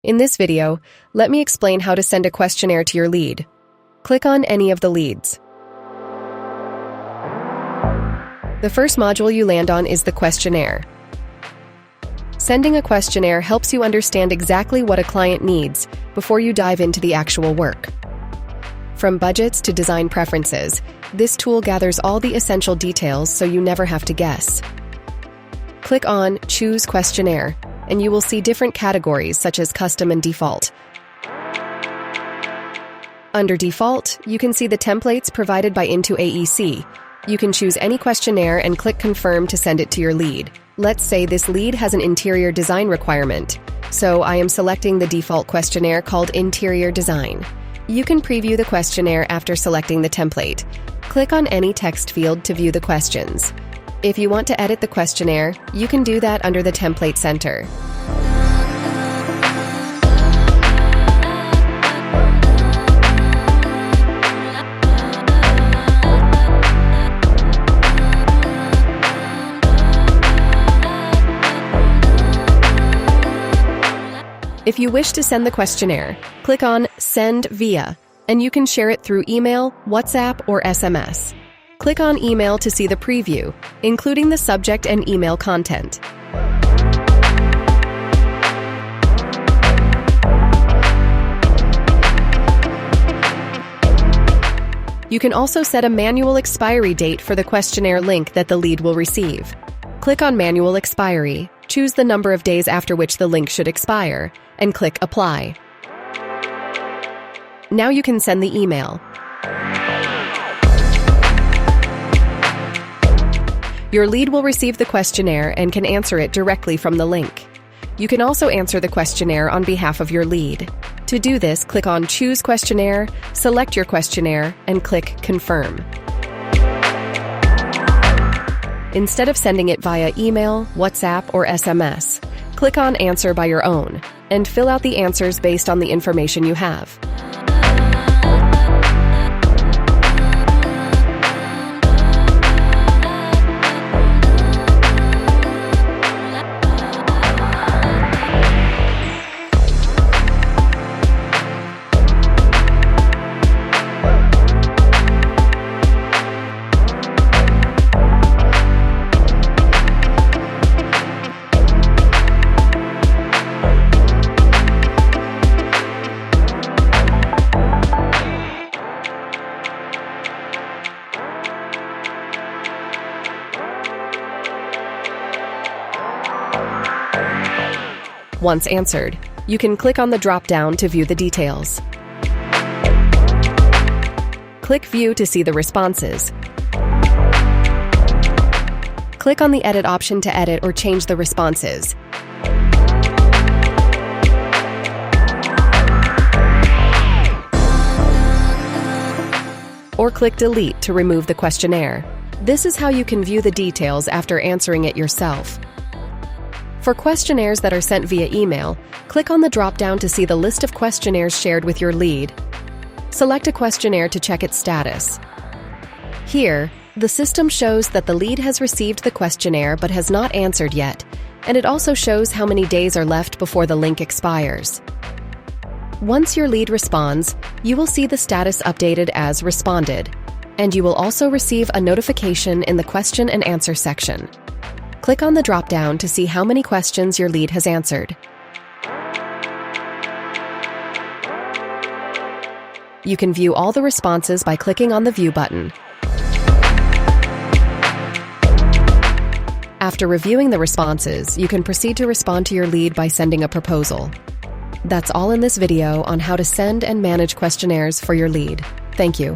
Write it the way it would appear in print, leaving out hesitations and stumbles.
In this video, let me explain how to send a questionnaire to your lead. Click on any of the leads. The first module you land on is the questionnaire. Sending a questionnaire helps you understand exactly what a client needs before you dive into the actual work. From budgets to design preferences, this tool gathers all the essential details so you never have to guess. Click on Choose Questionnaire, and you will see different categories such as custom and default. Under default, you can see the templates provided by IntoAEC. You can choose any questionnaire and click Confirm to send it to your lead. Let's say this lead has an interior design requirement, so I am selecting the default questionnaire called Interior Design. You can preview the questionnaire after selecting the template. Click on any text field to view the questions. If you want to edit the questionnaire, you can do that under the Template Center. If you wish to send the questionnaire, click on Send Via, and you can share it through email, WhatsApp, or SMS. Click on Email to see the preview, including the subject and email content. You can also set a manual expiry date for the questionnaire link that the lead will receive. Click on Manual Expiry, choose the number of days after which the link should expire, and click Apply. Now you can send the email. Your lead will receive the questionnaire and can answer it directly from the link. You can also answer the questionnaire on behalf of your lead. To do this, click on Choose Questionnaire, select your questionnaire, and click Confirm. Instead of sending it via email, WhatsApp, or SMS, click on Answer by your own, and fill out the answers based on the information you have. Once answered, you can click on the drop-down to view the details. Click View to see the responses. Click on the Edit option to edit or change the responses. Or click Delete to remove the questionnaire. This is how you can view the details after answering it yourself. For questionnaires that are sent via email, click on the drop-down to see the list of questionnaires shared with your lead. Select a questionnaire to check its status. Here, the system shows that the lead has received the questionnaire but has not answered yet, and it also shows how many days are left before the link expires. Once your lead responds, you will see the status updated as Responded, and you will also receive a notification in the Question and Answer section. Click on the drop-down to see how many questions your lead has answered. You can view all the responses by clicking on the View button. After reviewing the responses, you can proceed to respond to your lead by sending a proposal. That's all in this video on how to send and manage questionnaires for your lead. Thank you.